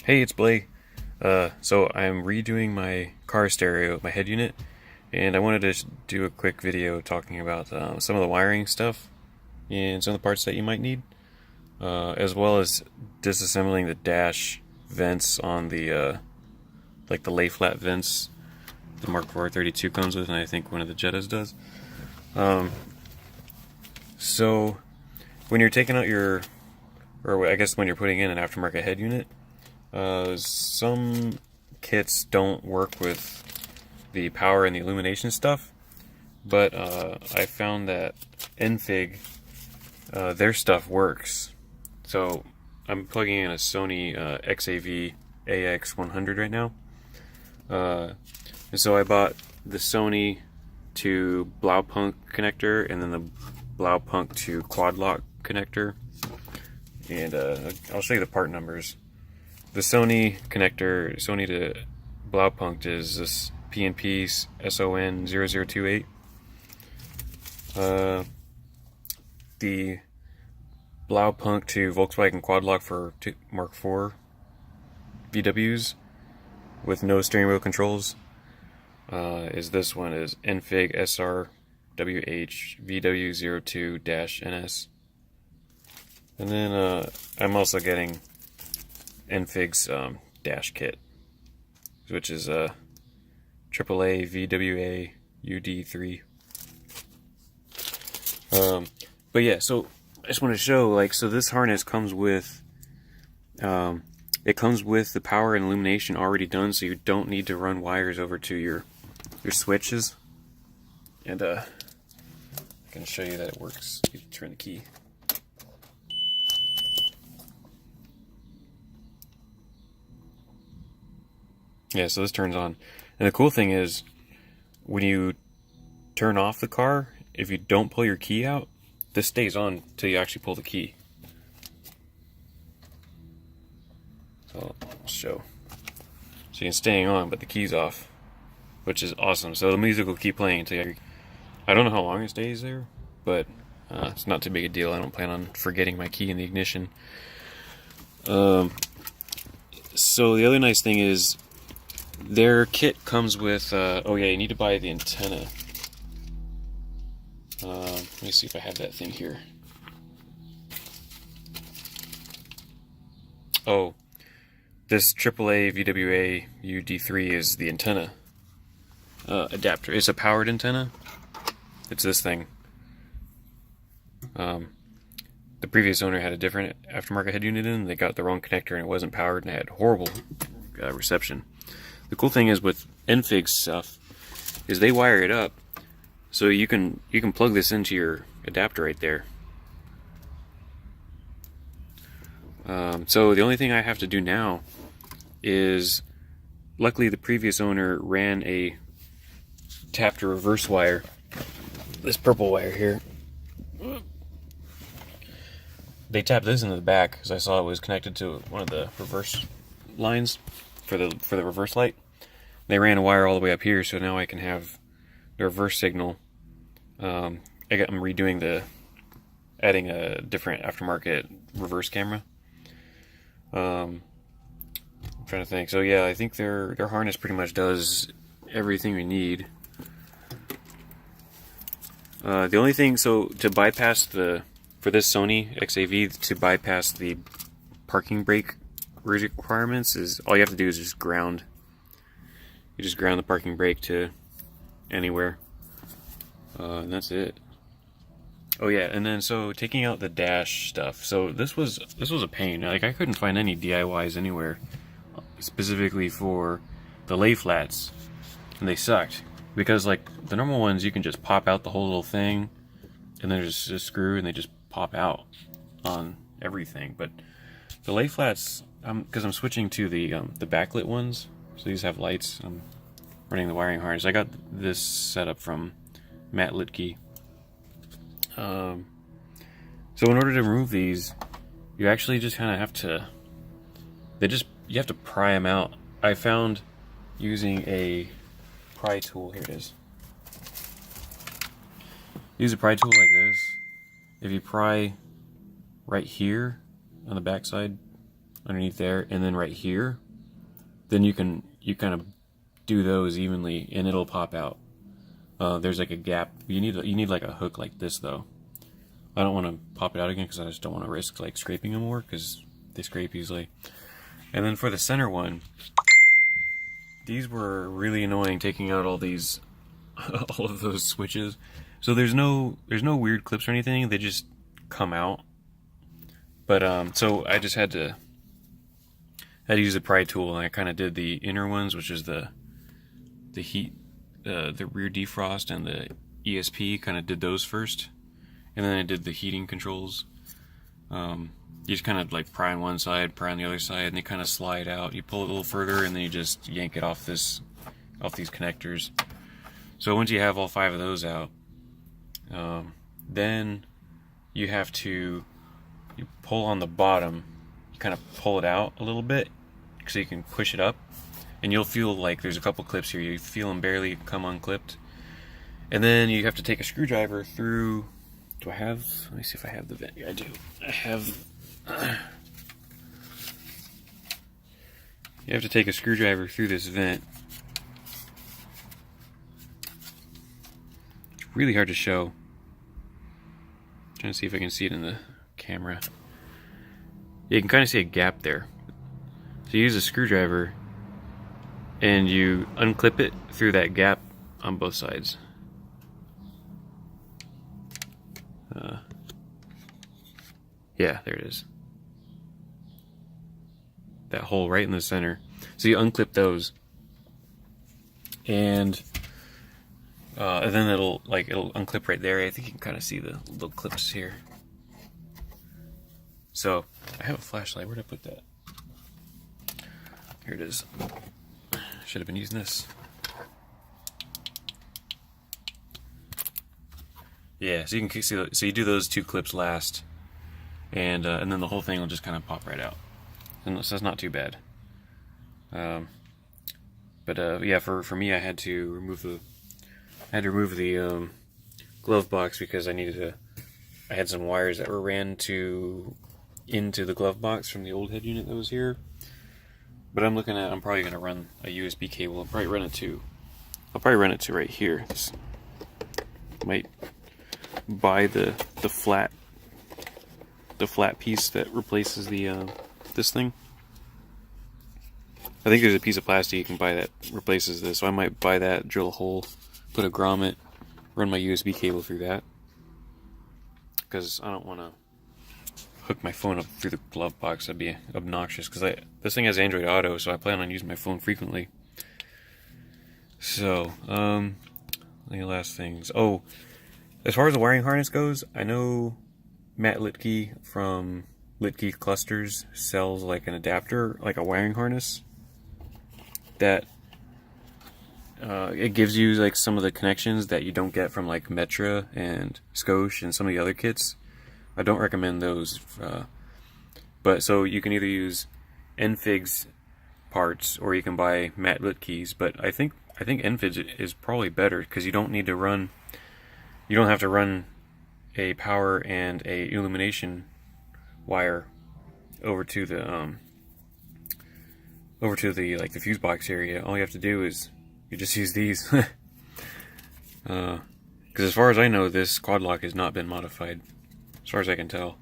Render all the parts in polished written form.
Hey, it's Blake. So I'm redoing my car stereo, my head unit, and I wanted to do a quick video talking about some of the wiring stuff and some of the parts that you might need, as well as disassembling the dash vents on the like the lay flat vents the Mk4 R32 comes with, and I think one of the Jettas does. So when you're taking out or I guess when you're putting in an aftermarket head unit, some kits don't work with the power and the illumination stuff, but I found that Enfig, their stuff works. So I'm plugging in a Sony XAV AX100 right now, and so I bought the Sony to Blaupunk connector and then the Blaupunk to quad lock connector, and I'll show you the part numbers. The Sony connector, Sony to Blaupunk, is this PNP SON0028. The Blaupunk to Volkswagen quad lock for Mk4 VWs with no steering wheel controls is this one, is Enfig SRWH VW02-NS. And then I'm also getting Enfig's dash kit, which is AAA VWA UD3. But yeah, so I just want to show, so this harness comes with it comes with the power and illumination already done, so you don't need to run wires over to your switches. And I can show you that it works. You turn the key. Yeah, so this turns on. And the cool thing is, when you turn off the car, if you don't pull your key out, this stays on until you actually pull the key. So I'll show. So you can stay on, but the key's off, which is awesome. So the music will keep playing until you... I don't know how long it stays there, but it's not too big a deal. I don't plan on forgetting my key in the ignition. So the other nice thing is, their kit comes with, oh yeah, you need to buy the antenna. Let me see if I have that thing here. Oh, this AAA VWA UD3 is the antenna adapter. It's a powered antenna. It's this thing. The previous owner had a different aftermarket head unit in. They got the wrong connector and it wasn't powered, and it had horrible reception. The cool thing is with Enfig's stuff is they wire it up, so you can plug this into your adapter right there. So the only thing I have to do now is, luckily the previous owner ran a tap to reverse wire, this purple wire here. They tapped this into the back because I saw it was connected to one of the reverse lines for the reverse light. They ran a wire all the way up here, so now I can have the reverse signal. I'm redoing adding a different aftermarket reverse camera. I'm trying to think. So yeah, I think their harness pretty much does everything we need. The only thing, so to bypass for this Sony XAV, to bypass the parking brake requirements, is all you have to do is just ground. You just ground the parking brake to anywhere, and that's it. Oh yeah, and then so taking out the dash stuff. So this was a pain. I couldn't find any DIYs anywhere, specifically for the lay flats, and they sucked because the normal ones you can just pop out the whole little thing, and then there's a screw and they just pop out on everything. But the lay flats, because I'm switching to the backlit ones. So these have lights. I'm running the wiring harness. I got this set up from Matt Litke. So in order to remove these, you actually just kind of have to... you have to pry them out. I found using a pry tool. Here it is. Use a pry tool like this. If you pry right here on the backside underneath there, and then right here, then you kind of do those evenly, and it'll pop out. There's like a gap. You need like a hook like this though. I don't want to pop it out again because I just don't want to risk like scraping them more, because they scrape easily. And then for the center one, these were really annoying, taking out all these all of those switches. So there's no weird clips or anything, they just come out. But so I just had to use a pry tool, and I kind of did the inner ones, which is the heat, the rear defrost and the ESP, kind of did those first, and then I did the heating controls. You just kind of like pry on one side, pry on the other side, and they kind of slide out. You pull it a little further, and then you just yank it off these connectors. So once you have all 5 of those out, then you have to pull on the bottom. You kind of pull it out a little bit so you can push it up, and you'll feel like there's a couple clips here. You feel them barely come unclipped, and then you have to take a screwdriver through. Do I have? Let me see if I have the vent. Yeah, I do. I have. You have to take a screwdriver through this vent. It's really hard to show. I'm trying to see if I can see it in the camera. Yeah, you can kind of see a gap there. So you use a screwdriver and you unclip it through that gap on both sides. Yeah, there it is. That hole right in the center. So you unclip those, and then it'll unclip right there. I think you can kind of see the little clips here. So I have a flashlight. Where'd I put that? Here it is. Should have been using this. Yeah, so you can see. So you do those 2 clips last, and then the whole thing will just kind of pop right out. And so that's not too bad. But yeah, for me, I had to remove the glove box because I had some wires that were ran into the glove box from the old head unit that was here. But I'm probably gonna run a USB cable. I'll probably run it to right here. Might buy the flat piece that replaces the this thing. I think there's a piece of plastic you can buy that replaces this, so I might buy that, drill a hole, put a grommet, run my USB cable through that, because I don't want to hook my phone up through the glove box. That'd be obnoxious, because this thing has Android Auto, so I plan on using my phone frequently. So, any last things? Oh, as far as the wiring harness goes, I know Matt Litke from Litke Clusters sells like an adapter, like a wiring harness that it gives you like some of the connections that you don't get from like Metra and Scosche and some of the other kits. I don't recommend those, but so you can either use Enfig's parts or you can buy Matt Litke's. But I think Enfig's is probably better because you don't have to run a power and a illumination wire over to the like the fuse box area. All you have to do is you just use these. Because as far as I know, this quad lock has not been modified, as far as I can tell.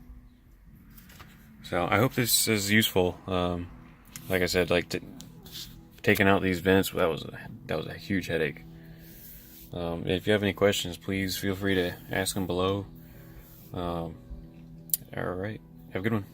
So I hope this is useful. Like I said, like taking out these vents, that was a huge headache. If you have any questions, please feel free to ask them below. Alright, have a good one.